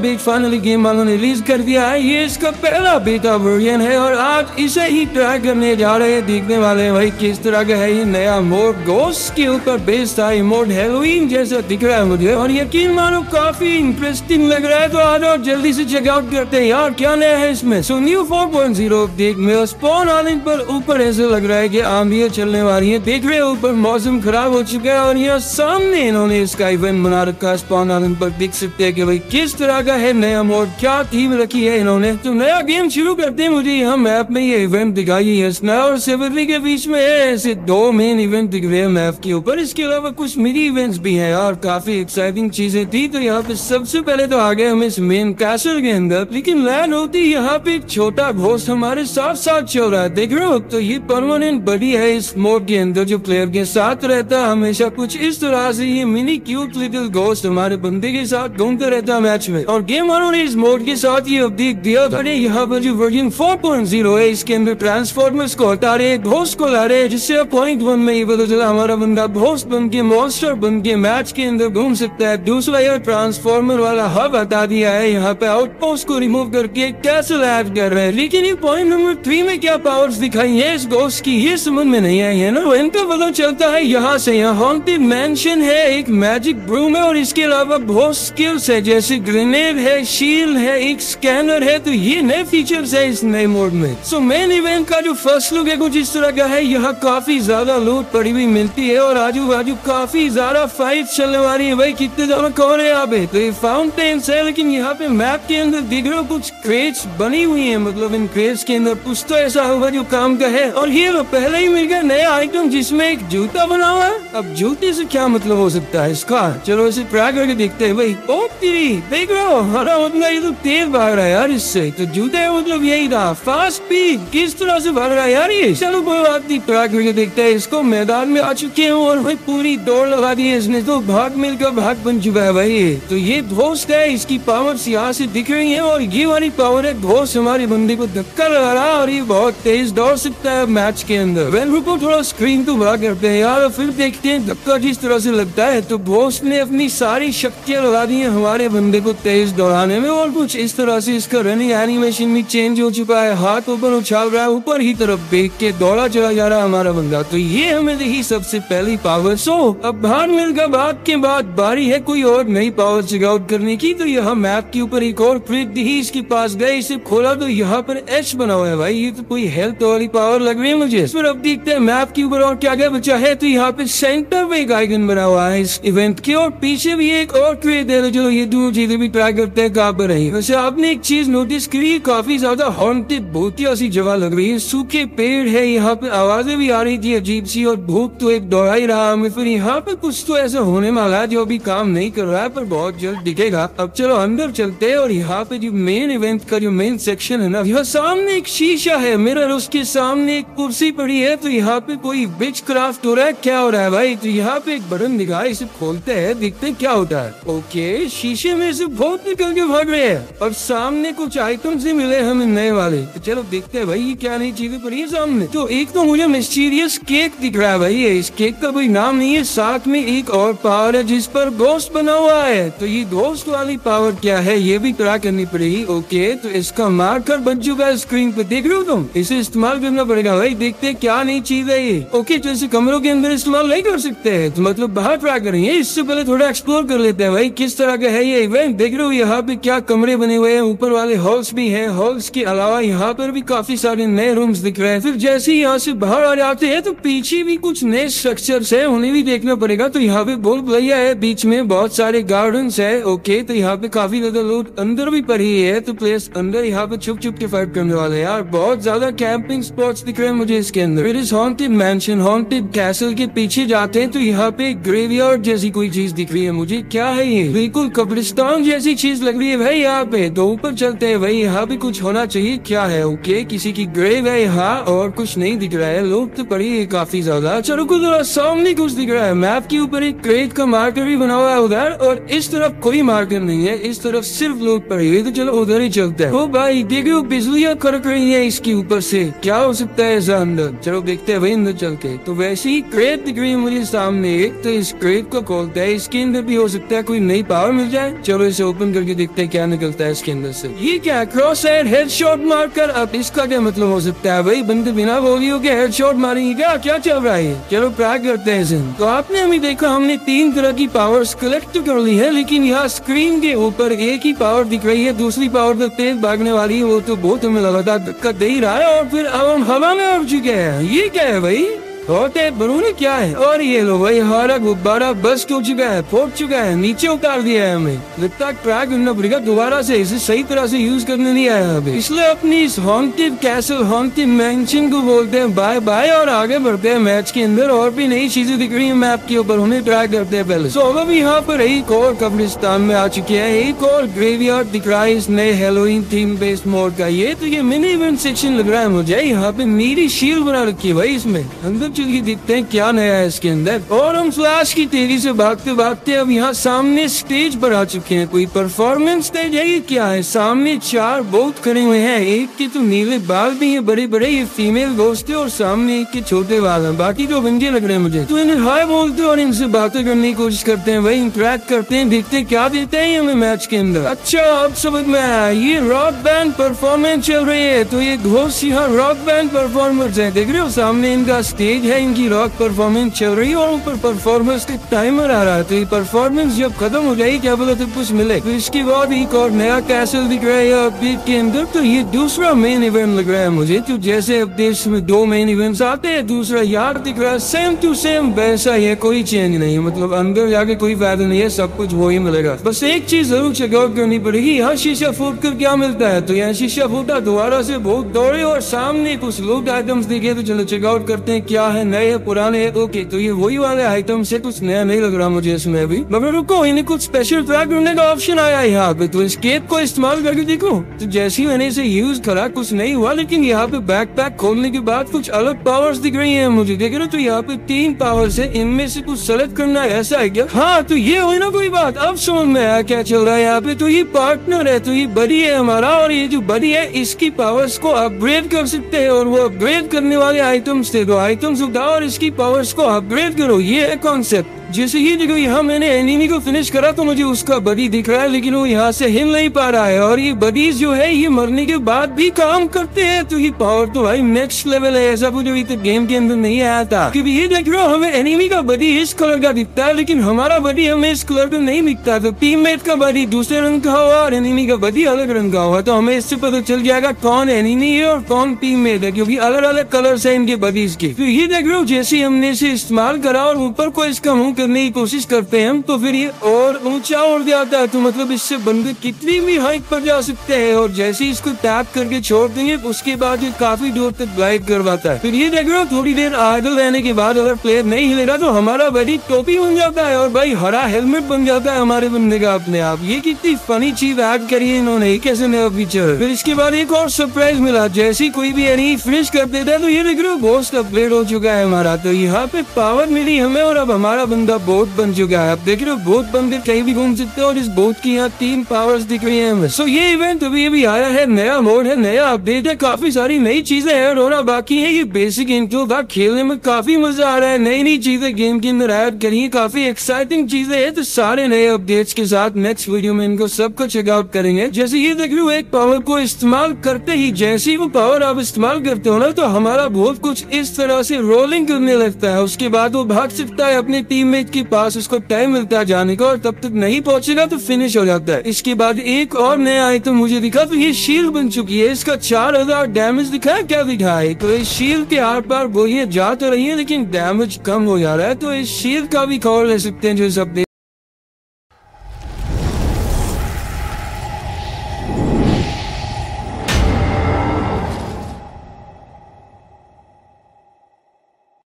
Update finally game वालों ने release कर दिया है। ये इसका पहला बीटा वर्जन है और आज इसे ही ट्राई करने जा रहे हैं। देखने वाले हैं भाई किस तरह का है ये नया मोड। घोस्ट के ऊपर बेस्ड था ये मोड, हैलोवीन जैसा दिख रहा है मुझे और यकीन मानो काफी इंटरेस्टिंग लग रहा है। तो आ जाओ जल्दी से चेकआउट करते हैं यार क्या नया है इसमें। सो न्यू 4.0 अपडेट में स्पॉन आइलैंड पर ऊपर ऐसा लग रहा है कि आंधियां चलने वाली है। देख रहे हो ऊपर मौसम खराब हो चुका है और यहाँ सामने इन्होंने इसका इवेंट बना रखा है। स्पॉन आइलैंड पर देख सकते हैं कि भाई किस तरह का है नया मोड, क्या थीम रखी है इन्होंने। तो नया गेम शुरू करते हैं। मुझे यहाँ मैप में ये इवेंट दिखाई है स्नो और सिवरली के बीच में है ऐसे दो मेन इवेंट दिख रहे हैं मैप के ऊपर। इसके अलावा कुछ मिनी इवेंट्स भी हैं और काफी एक्साइटिंग चीजें थी। तो यहाँ पे सबसे पहले तो आ गए हम इस मेन कैसल के अंदर, लेकिन लैंड होती यहाँ पे एक छोटा घोस्ट हमारे साथ साथ चल रहा है। देख रहे हो तो ये परमानेंट बडी है इस मोड के अंदर जो प्लेयर के साथ रहता है हमेशा। कुछ इस तरह से ये मिनी क्यूट लिटिल घोस्ट हमारे बंदे के साथ घूमता रहता है मैच में। और गेम वालों ने इस मोड के साथ ये अपडेट दिया था यहाँ पर जो वर्जन 4.0 है इसके अंदर ट्रांसफॉर्मर्स को हटा रहे, घोस्ट को ला रहे, जिससे पॉइंट 1 में ये पता चला हमारा बंदा घोस्ट बन के मॉन्स्टर बन के मैच के अंदर घूम सकता है। दूसरा यह ट्रांसफॉर्मर वाला हब हटा दिया है, यहाँ पे आउटपोस्ट को रिमूव करके कैसल ऐड कर रहे हैं। लेकिन ये पॉइंट नंबर 3 में क्या पावर्स दिखाई है इस घोस्ट की ये समझ में नहीं आई है ना। इनका पता चलता है यहाँ से यहाँ हॉन्टेड मैंशन है, एक मैजिक ब्रूम है और इसके अलावा बहुत स्किल्स है जैसे ग्रेनेड है, शील्ड है, एक स्कैनर है। तो ये नए फीचर्स है इस नए मोड में। सो मेन इवेंट का जो फर्स्ट लुक है कुछ इस तरह का है। यहाँ काफी ज्यादा लूट पड़ी हुई मिलती है और आजू बाजू काफी ज्यादा फाइट चलने वाली है। भाई कितने ज्यादा कौन है यहाँ पे। तो ये फाउंटेन्स है लेकिन यहाँ पे मैप के अंदर दिख रहे हो कुछ क्रेट्स बनी हुई है, मतलब इन क्रेट्स के अंदर कुछ तो ऐसा होगा जो काम का है। और ये पहले ही मिल गया नया आइटम जिसमें एक जूता बना हुआ है। अब जूते से क्या मतलब हो सकता है इसका, चलो इसे ट्राई करके देखते हैं। भाई ओ तेरी देख रहे हो हरा मतलब ये तो तेज भाग रहा है यार इससे। तो जूते का मतलब यही था फास्ट स्पीड, किस तरह से भाग रहा है यार ये। चलो कोई बात नहीं ट्राई करके देखते हैं इसको। मैदान में आ चुके हैं और भाई पूरी दौड़ लगा दी है इसने, तो भाग मिलकर भाग बन चुका है भाई ये। तो ये घोस्ट है, इसकी पावर्स यहाँ से दिख रही है और ये वाली पावर है घोस्ट हमारे बंदे को धक्का लगा रहा है और ये बहुत तेज दौड़ सकता है मैच के अंदर। वेल रुको थोड़ा स्क्रीन तो बड़ा करते हैं यार, फिर देखते हैं धक्का किस तरह से लगता है। तो घोस्ट ने अपनी सारी शक्तियां लगा दी है हमारे बंदे को तेज दौड़ाने में और कुछ इस तरह से इसका रनिंग एनिमेशन भी चेंज हो चुका है। हाथ ऊपर उछाल रहा है, ऊपर ही तरफ देख के दौड़ा चला जा रहा है हमारा बंदा। तो ये हमें देखी सबसे पहली पावर। सो अब भाग मिलकर भाग के बाद बारी है कोई और नई पावर चेकआउट करने की। तो यहाँ मैप के ऊपर एक और क्रेट दिखी, इसके पास गए, इसे खोला तो यहाँ पर एच बना हुआ है। भाई ये तो कोई हेल्थ वाली पावर लग रही है मुझे। फिर अब देखते हैं मैप के ऊपर और क्या क्या बचा है। तो यहाँ पे सेंटर में एक आइकन बना हुआ है इस इवेंट के और पीछे भी एक और क्रेट है। चलो ये दोनों चीजें भी ट्राई करते हैं कहाँ पर रही। वैसे आपने एक चीज नोटिस करी, काफी ज्यादा हॉन्टेड भूतिया सी जगह लग रही है। सूखे पेड़ है, यहाँ पे आवाजें भी आ रही थी अजीब सी और भूत तो एक दौड़ा ही रहा हमें। फिर यहाँ पे कुछ तो ऐसा होने वाला है जो अभी काम नहीं कर रहा है पर बहुत जल्द दिखेगा। अब चलो अंदर चलते हैं और यहाँ पे जो मेन इवेंट का जो मेन सेक्शन है ना, यहाँ सामने एक शीशा है मिरर, उसके सामने एक कुर्सी पड़ी है। तो यहाँ पे कोई विच क्राफ्ट हो रहा है, क्या हो रहा है भाई। तो यहाँ पे एक बटन दिखा है, इसे खोलते हैं देखते हैं क्या होता है। ओके शीशे में से बहुत निकल के भाग रहे हैं और सामने कुछ आइटम्स ही मिले हमें नए वाले। तो चलो देखते हैं भाई ये क्या नई चीजें पड़ी है सामने। तो एक तो मुझे मिस्टीरियस केक दिख रहा है भाई, ये इस केक का कोई नाम नहीं है। साथ में एक और पावर है जिस पर घोस्ट बना हुआ है। तो ये घोस्ट वाली पावर क्या है ये भी ट्राई करनी पड़ेगी। ओके तो इसका मार्कर बन चुका है स्क्रीन पे, देख रहे हो तुम, इसे इस्तेमाल करना पड़ेगा भाई। देखते हैं क्या नई चीज है ये। ओके तो इसे कमरों के अंदर इस्तेमाल नहीं कर सकते हैं, तो मतलब बाहर ट्राई करेंगे। इससे पहले थोड़ा एक्सप्लोर कर लेते हैं भाई किस तरह का है ये इवेंट। देख रहे हो यहाँ पे क्या कमरे बने हुए हैं, ऊपर वाले हॉल्स भी हैं। हॉल्स के अलावा यहाँ पर भी काफी सारे नए रूम्स दिख रहे हैं। फिर जैसे ही यहाँ से बाहर आ जाते हैं तो पीछे भी कुछ नए स्ट्रक्चर्स है, उन्हें भी देखना पड़ेगा। तो यहाँ पे भूल भुलैया है, बीच में बहुत सारे गार्डन्स है। ओके तो यहाँ पे काफी ज्यादा लोग अंदर भी पड़ी है, तो प्लेस अंदर यहाँ पे छुप छुप के फाइट करने वाले यार। बहुत ज्यादा कैंपिंग स्पॉट्स दिख रहे हैं मुझे इसके अंदर। फिर इस हॉन्टेड मैंशन हॉन्टेड कैसल के पीछे जाते हैं तो यहाँ पे ग्रेवयार्ड जैसी कोई चीज दिख रही है मुझे। क्या है ये, बिल्कुल कब्रिस्तान जैसी चीज लग रही है भाई यहाँ पे। तो ऊपर चलते हैं भाई, यहाँ पे कुछ होना चाहिए। क्या है, ओके किसी की ग्रेव है यहाँ और कुछ नहीं दिख रहा है, लोग तो पड़ी है काफी ज्यादा। चलो कुछ सामने कुछ दिख रहा है, मैप के ऊपर एक क्रेट का मार्कर भी बना हुआ है उधर, और इस तरफ कोई मार्कर नहीं है, इस तरफ सिर्फ लोग पड़े हुए। तो चलो उधर ही चलते हैं। ओ भाई देखो बिजलियां कड़क रही है इसके ऊपर से, क्या हो सकता है ऐसा अंदर। चलो देखते हैं भाई अंदर चल के। तो वैसे ही क्रेट दिख रही है मुझे सामने एक, तो इस क्रेट को खोलते हैं, इसके अंदर भी हो सकता है कोई नई पावर मिल जाए। चलो इसे ओपन करके देखते हैं क्या निकलता है इसके अंदर से। ये क्या क्रॉस हेड हेडशॉट मारकर, अब इसका क्या मतलब हो सकता है भाई? बंदे बिना गोलियों के हेडशॉट मारेंगे क्या? क्या चल रहा है? चलो ट्राई करते हैं इसे। तो आपने अभी देखा हमने 3 तरह की पावर्स कलेक्ट कर ली है, लेकिन यहाँ स्क्रीन के ऊपर एक ही पावर दिख रही है, दूसरी पावर तो तेज भागने वाली है, वो तो बहुत हमें लगातार धक्का दे ही रहा है। और फिर अब हम हवा में उड़ चुके हैं। ये क्या है भाई? होते बरूने क्या है? और ये लो भाई हमारा गुब्बारा बस्ट हो चुका है, फूट चुका है, नीचे उतार दिया है हमें। लगता है ट्राई करना पड़ेगा दोबारा से, इसे सही तरह से यूज करने नहीं आया अभी। इसलिए अपनी इस हॉन्टेड कैसल हॉन्टेड मैंशन को बोलते हैं बाय बाय और आगे बढ़ते हैं मैच के अंदर। और भी नई चीजें दिख रही है मैप के ऊपर, उन्हें ट्राई करते हैं पहले। सो अब यहाँ पर एक और कब्रिस्तान में आ चुके हैं, एक और ग्रेवयार्ड दिख रहा है इस नए हेलोवीन थीम बेस्ड मोड का। ये तो ये मिनी इवेंट सेक्शन लग रहा है मुझे। यहाँ पे नीली शील्ड बना रखी है भाई इसमें। अंदर चलिए देखते हैं क्या नया है इसके अंदर। और हम फ्लैश की तेजी से भागते भागते अब यहाँ सामने स्टेज पर आ चुके हैं। कोई परफॉर्मेंस स्टेज है, ये क्या है? सामने 4 बोट खड़े हुए हैं, एक के तो नीले बाल भी है बड़े बड़े, ये फीमेल दोस्त है, और सामने एक के छोटे बाल हैं, बाकी तो बंजे लग रहे हैं मुझे। तो इन्हें हाय बोलते हैं और इनसे बातें करने की कोशिश करते हैं भाई, इंटरेक्ट करते हैं, देखते हैं क्या देते हैं हमें मैच के अंदर। अच्छा अब समझ में आया, ये रॉक बैंड परफॉर्मेंस चल रही है। तो ये घोष यहाँ रॉक बैंड परफॉर्मर्स है, देख रहे हो सामने इनका स्टेज है, इनकी रॉक परफॉर्मेंस चल रही है और ऊपर परफॉर्मेंस का टाइमर आ रहा है। तो ये परफॉर्मेंस जब खत्म हो जाएगी क्या पता तो कुछ मिले। तो इसके बाद एक और नया कैसल दिख रहा है अपडेट के अंदर। तो ये दूसरा मेन इवेंट लग रहा है मुझे। तो जैसे अपडेट्स में 2 मेन इवेंट्स आते हैं, दूसरा यार दिख रहा है सेम टू सेम वैसा ही है, कोई चेंज नहीं है। मतलब अंदर जाके कोई फायदा नहीं है, सब कुछ वही मिलेगा। बस एक चीज जरूर चेकआउट करनी पड़ेगी, यहाँ शीशा फूट कर क्या मिलता है। तो यहाँ शीशा फूटा, दोबारा से बहुत दौड़े और सामने कुछ लूट आइटम्स दिखे। तो चलो चेकआउट करते हैं क्या है, नए है पुराने है। ओके तो ये वही वाले आइटम से कुछ नया नहीं लग रहा मुझे इसमें अभी। मगर रुको, इन्हें कुछ स्पेशल ट्रैक करने का ऑप्शन आया है यहाँ पे। तो इस केक को इस्तेमाल करके देखो। तो जैसे ही मैंने इसे यूज करा कुछ नहीं हुआ, लेकिन यहाँ पे बैकपैक खोलने के बाद कुछ अलग पावर्स दिख रही है मुझे, देख रहे हो। तो यहाँ पे 3 पावर्स है, इनमें से कुछ सेलेक्ट करना है, ऐसा है क्या? हाँ तो ये हुई ना कोई बात, अब समझ में आया क्या चल रहा है यहाँ पे। तो ये पार्टनर है, तो ये बडी है हमारा, और ये जो बडी है इसकी पावर्स को अपग्रेड कर सकते हैं। और वो अपग्रेड करने वाले आइटम्स थे, तो आइटम्स उठाओ और इसकी पावर्स को अपग्रेड करो, ये है कॉन्सेप्ट। जैसे ही देखो यहाँ मैंने एनिमी को फिनिश करा तो मुझे उसका बडी दिख रहा है, लेकिन वो यहाँ से हिल नहीं पा रहा है। और ये बडीज जो है ये मरने के बाद भी काम करते हैं। तो ये पावर तो भाई नेक्स्ट लेवल है, ऐसा कुछ अभी तक गेम के अंदर नहीं आया था। क्योंकि ये देख रहे हो हमें एनिमी का बडी इस कलर का दिखता है, लेकिन हमारा बडी हमें इस कलर का नहीं दिखता। तो टीममेट का बडी दूसरे रंग का हुआ और एनिमी का बडी अलग रंग का हुआ। तो हमें इससे पता चल जाएगा कौन एनिमी है और कौन टीममेट है, क्योंकि अलग अलग कलर्स है इनके बडीज के। तो ये देख रहे हो जैसे हमने इसे इस्तेमाल करा और ऊपर को इसका मुंह करने की कोशिश करते हैं हम, तो फिर ये और ऊंचा उड़ जाता है। तो मतलब इससे बंदे कितनी भी हाइट पर जा सकते हैं। और जैसे इसको टैप करके छोड़ देंगे उसके बाद ये काफी दूर तक ग्लाइड करवाता है। फिर ये देख रहे हो थोड़ी देर आइडल रहने के बाद अगर प्लेयर नहीं हिलेगा तो हमारा बड़ी टोपी बन जाता है और भाई हरा हेलमेट बन जाता है हमारे बंदे का अपने आप। ये कितनी फनी चीज ऐड करी है इन्होंने, कैसे नया फीचर। फिर इसके बाद एक और सरप्राइज मिला, जैसे कोई भी एनिमी फिनिश कर देता है तो ये देख रहे हो बोस्ट अपग्रेड हो चुका है हमारा। तो यहाँ पे पावर मिली हमें और अब हमारा बंदा बोट बन चुका है। आप देख रहे हो बोट बंदे कहीं भी घूम सकते हैं और इस बोट की यहाँ 3 पावर्स दिख रही है हमें। सो ये इवेंट अभी आया है, नया मोड है, नया अपडेट है, काफी सारी नई चीजें ऐड होना बाकी है। ये बेसिक इंट्रो था, खेलने में काफी मजा आ रहा है, नई नई चीजें गेम के अंदर ऐड करी है, काफी एक्साइटिंग चीजें है। तो सारे नए अपडेट्स के साथ नेक्स्ट वीडियो में इनको सबको चेकआउट करेंगे। जैसे ये देख रहे हो एक पावर को इस्तेमाल करते ही जैसे ही वो पावर आप इस्तेमाल करते हो ना तो हमारा बहुत कुछ इस तरह से रोलिंग करने लगता है। उसके बाद वो भाग सकता है अपने टीममेट के पास, उसको टाइम मिलता है जाने का और तब तक नहीं पहुंचेगा तो फिनिश हो जाता है। इसके बाद एक और नया आइटम मुझे दिखा, तो ये शील्ड बन चुकी है, इसका 4000 डैमेज दिखा है, क्या दिखा है। तो इस शील्ड के आर पार गोलियां जा तो रही है लेकिन डैमेज कम हो जा रहा है। तो इस शील्ड का भी खबर ले सकते हैं जो इस अपडेट